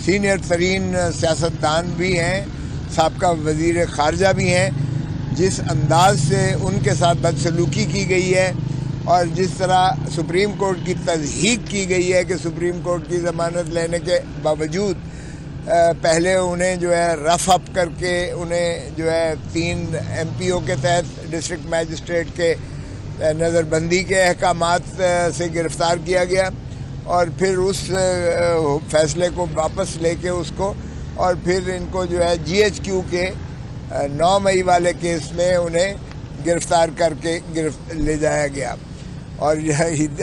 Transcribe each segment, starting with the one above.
Senior ترین سیاستدان بھی ہیں، سابقہ وزیر خارجہ بھی ہیں، جس انداز سے ان کے ساتھ بدسلوکی کی گئی ہے اور جس طرح سپریم کورٹ کی تضحیق کی گئی ہے کہ سپریم کورٹ کی ضمانت لینے کے باوجود پہلے انہیں جو ہے رف اپ کر کے انہیں جو ہے 3 MPO کے تحت ڈسٹرکٹ میجسٹریٹ کے نظر بندی کے احکامات سے گرفتار کیا گیا، اور پھر اس فیصلے کو واپس لے کے اس کو، اور پھر ان کو جو ہے GHQ کے 9 مئی والے کیس میں انہیں گرفتار کر کے لے جایا گیا، اور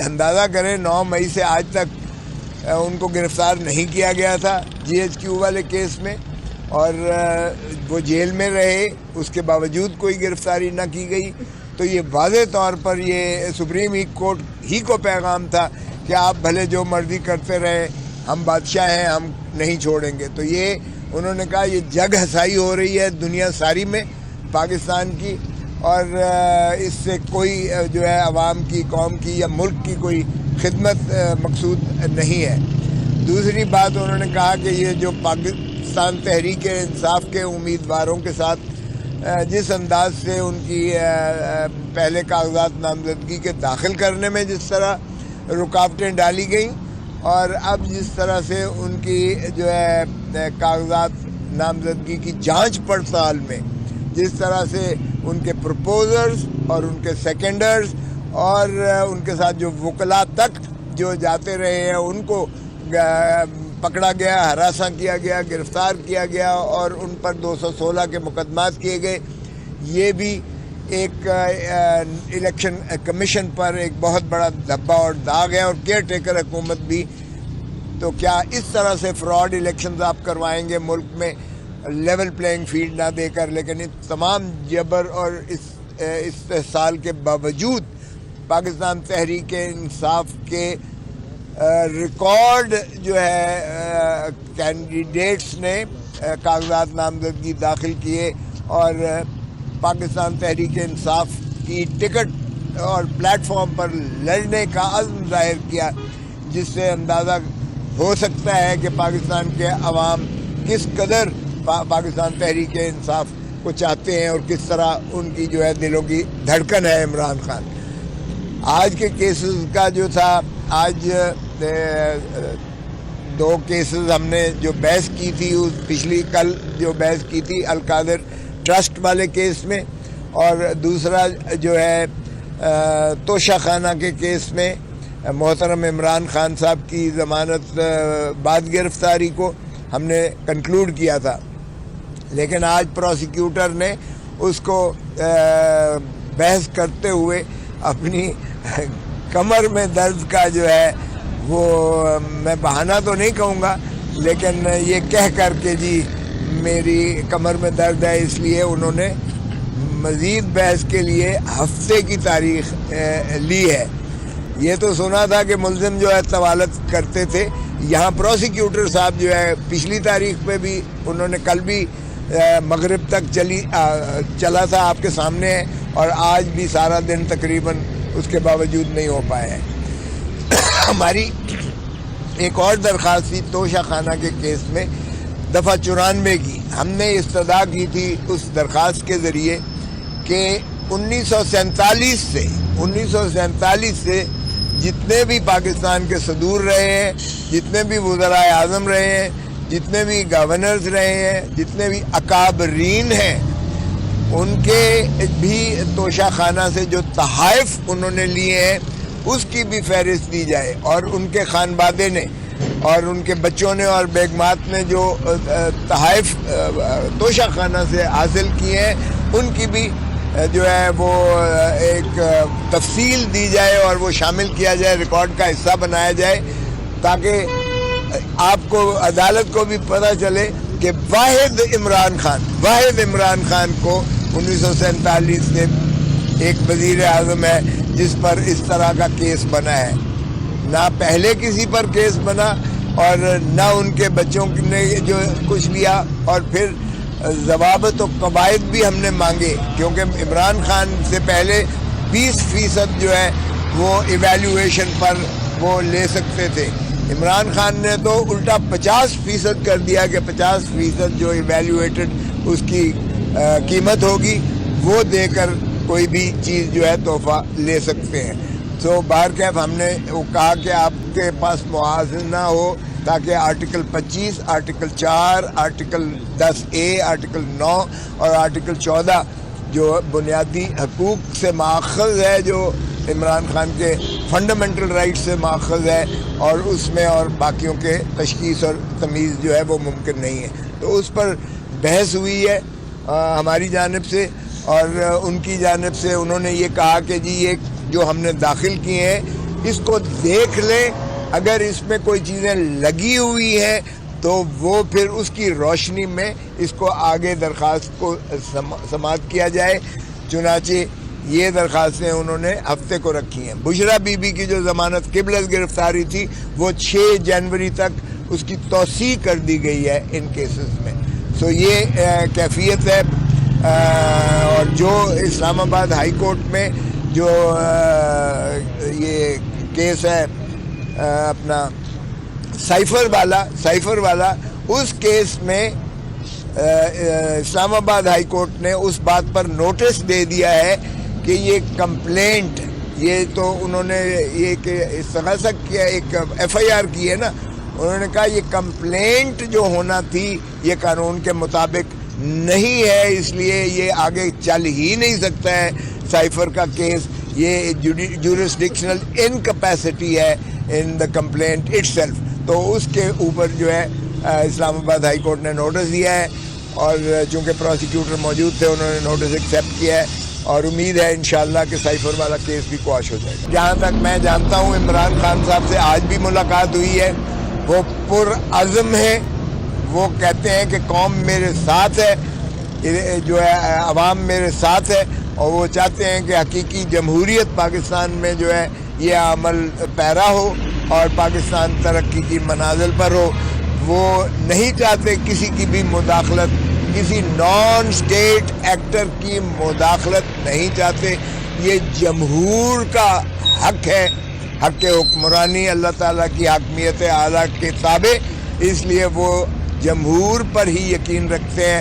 اندازہ کریں 9 مئی سے آج تک ان کو گرفتار نہیں کیا گیا تھا GHQ والے کیس میں، اور وہ جیل میں رہے، اس کے باوجود کوئی گرفتاری نہ کی گئی۔ تو یہ واضح طور پر یہ سپریم کورٹ ہی کو پیغام تھا کہ آپ بھلے جو مرضی کرتے رہے، ہم بادشاہ ہیں، ہم نہیں چھوڑیں گے۔ تو یہ انہوں نے کہا یہ جگ ہسائی ہو رہی ہے دنیا ساری میں پاکستان کی، اور اس سے کوئی جو ہے عوام کی، قوم کی یا ملک کی کوئی خدمت مقصود نہیں ہے۔ دوسری بات انہوں نے کہا کہ یہ جو پاکستان تحریک انصاف کے امیدواروں کے ساتھ جس انداز سے ان کی پہلے کاغذات نامزدگی کے داخل کرنے میں جس طرح رکاوٹیں ڈالی گئیں، اور اب جس طرح سے ان کی جو ہے کاغذات نامزدگی کی جانچ پڑتال میں جس طرح سے ان کے پروپوزرز اور ان کے سیکنڈرز اور ان کے ساتھ جو وکلاء تک جو جاتے رہے ہیں ان کو پکڑا گیا، ہراساں کیا گیا، گرفتار کیا گیا، اور ان پر 216 کے مقدمات کیے گئے، یہ بھی ایک الیکشن کمیشن پر ایک بہت بڑا دھبا اور داغ ہے، اور کیئر ٹیکر حکومت بھی۔ تو کیا اس طرح سے فراڈ الیکشنز آپ کروائیں گے ملک میں لیول پلینگ فیلڈ نہ دے کر؟ لیکن اس تمام جبر اور استحصال کے باوجود پاکستان تحریک انصاف کے ریکارڈ جو ہے کینڈیڈیٹس نے کاغذات نامزدگی داخل کیے اور پاکستان تحریک انصاف کی ٹکٹ اور پلیٹ فارم پر لڑنے کا عزم ظاہر کیا، جس سے اندازہ ہو سکتا ہے کہ پاکستان کے عوام کس قدر پاکستان تحریک انصاف کو چاہتے ہیں اور کس طرح ان کی جو ہے دلوں کی دھڑکن ہے عمران خان۔ آج کے کیسز کا جو تھا، آج 2 کیسز ہم نے جو بحث کی تھی، کل جو بحث کی تھی القادر ٹرسٹ والے کیس میں، اور دوسرا جو ہے توشہ خانہ کے کیس میں محترم عمران خان صاحب کی ضمانت بعد گرفتاری کو ہم نے کنکلوڈ کیا تھا، لیکن آج پروسیکیوٹر نے اس کو بحث کرتے ہوئے اپنی کمر میں درد کا جو ہے وہ، میں بہانہ تو نہیں کہوں گا، لیکن یہ کہہ کر کے جی میری کمر میں درد ہے، اس لیے انہوں نے مزید بحث کے لیے ہفتے کی تاریخ لی ہے۔ یہ تو سنا تھا کہ ملزم جو ہے طوالت کرتے تھے، یہاں پروسیکیوٹر صاحب جو ہے پچھلی تاریخ پہ بھی انہوں نے کل بھی مغرب تک چلا تھا، آپ کے سامنے ہے، اور آج بھی سارا دن تقریباً اس کے باوجود نہیں ہو پائے ہیں۔ ہماری ایک اور درخواست تھی توشہ خانہ کے کیس میں دفعہ 94 کی، ہم نے استدعا کی تھی اس درخواست کے ذریعے کہ 1947 سے جتنے بھی پاکستان کے صدور رہے ہیں، جتنے بھی وزرائے اعظم رہے ہیں، جتنے بھی گورنرز رہے ہیں، جتنے بھی اکابرین ہیں، ان کے بھی توشہ خانہ سے جو تحائف انہوں نے لیے ہیں اس کی بھی فہرست دی جائے، اور ان کے خانوادے نے اور ان کے بچوں نے اور بیگمات نے جو تحائف توشہ خانہ سے حاصل کیے ہیں ان کی بھی جو ہے وہ ایک تفصیل دی جائے اور وہ شامل کیا جائے، ریکارڈ کا حصہ بنایا جائے، تاکہ آپ کو، عدالت کو بھی پتہ چلے کہ واحد عمران خان کو 1947 سے ایک وزیر اعظم ہے جس پر اس طرح کا کیس بنا ہے، نہ پہلے کسی پر کیس بنا اور نہ ان کے بچوں نے جو کچھ لیا، اور پھر ضوابط و قواعد بھی ہم نے مانگے، کیونکہ عمران خان سے پہلے 20% جو ہے وہ ایویلیویشن پر وہ لے سکتے تھے، عمران خان نے تو الٹا 50% کر دیا کہ 50% جو ایویلیویٹڈ اس کی قیمت ہوگی وہ دے کر کوئی بھی چیز جو ہے تحفہ لے سکتے ہیں. تو بہرکیف ہم نے وہ کہا کہ آپ کے پاس موازنہ ہو تاکہ article 25, article 4, article 10A, article 9 اور آرٹیکل 14 جو بنیادی حقوق سے ماخذ ہے, جو عمران خان کے فنڈامنٹل رائٹ سے ماخذ ہے, اور اس میں اور باقیوں کے تشخیص اور تمیز جو ہے وہ ممکن نہیں ہے. تو اس پر بحث ہوئی ہے ہماری جانب سے, اور ان کی جانب سے انہوں نے یہ کہا کہ جی یہ جو ہم نے داخل کیے ہیں اس کو دیکھ لیں, اگر اس میں کوئی چیزیں لگی ہوئی ہیں تو وہ پھر اس کی روشنی میں اس کو آگے درخواست کو سماعت کیا جائے. چنانچہ یہ درخواستیں انہوں نے ہفتے کو رکھی ہیں. بشرا بی بی کی جو ضمانت قبل از گرفتاری تھی وہ 6 جنوری تک اس کی توسیع کر دی گئی ہے ان کیسز میں. سو یہ کیفیت ہے. اور جو اسلام آباد ہائی کورٹ میں جو یہ کیس ہے اپنا سائفر والا اس کیس میں اسلام آباد ہائی کورٹ نے اس بات پر نوٹس دے دیا ہے کہ یہ کمپلینٹ, یہ تو انہوں نے یہ کہ استغاثہ کیا, ایک FIR کی ہے نا, انہوں نے کہا یہ کمپلینٹ جو ہونا تھی یہ قانون کے مطابق نہیں ہے, اس لیے یہ آگے چل ہی نہیں سکتا ہے سائفر کا کیس. یہ جورسڈکشنل انکیپیسٹی ہے ان دا کمپلینٹ اٹ سیلف. تو اس کے اوپر جو ہے اسلام آباد ہائی کورٹ نے نوٹس دیا ہے, اور چونکہ پروسیکیوٹر موجود تھے انہوں نے نوٹس ایکسیپٹ کیا ہے, اور امید ہے انشاءاللہ کہ سائفر والا کیس بھی قواش ہو جائے گا. جہاں تک میں جانتا ہوں عمران خان صاحب سے آج بھی ملاقات ہوئی ہے, وہ پرعزم ہے, وہ کہتے ہیں کہ قوم میرے ساتھ ہے, جو ہے عوام میرے ساتھ ہے, اور وہ چاہتے ہیں کہ حقیقی جمہوریت پاکستان میں جو ہے یہ عمل پیرا ہو اور پاکستان ترقی کی منازل پر ہو. وہ نہیں چاہتے کسی کی بھی مداخلت, کسی نان اسٹیٹ ایکٹر کی مداخلت نہیں چاہتے. یہ جمہور کا حق ہے, حق حکمرانی اللہ تعالیٰ کی حاکمیت اعلیٰ کے تابع, اس لیے وہ جمہور پر ہی یقین رکھتے ہیں.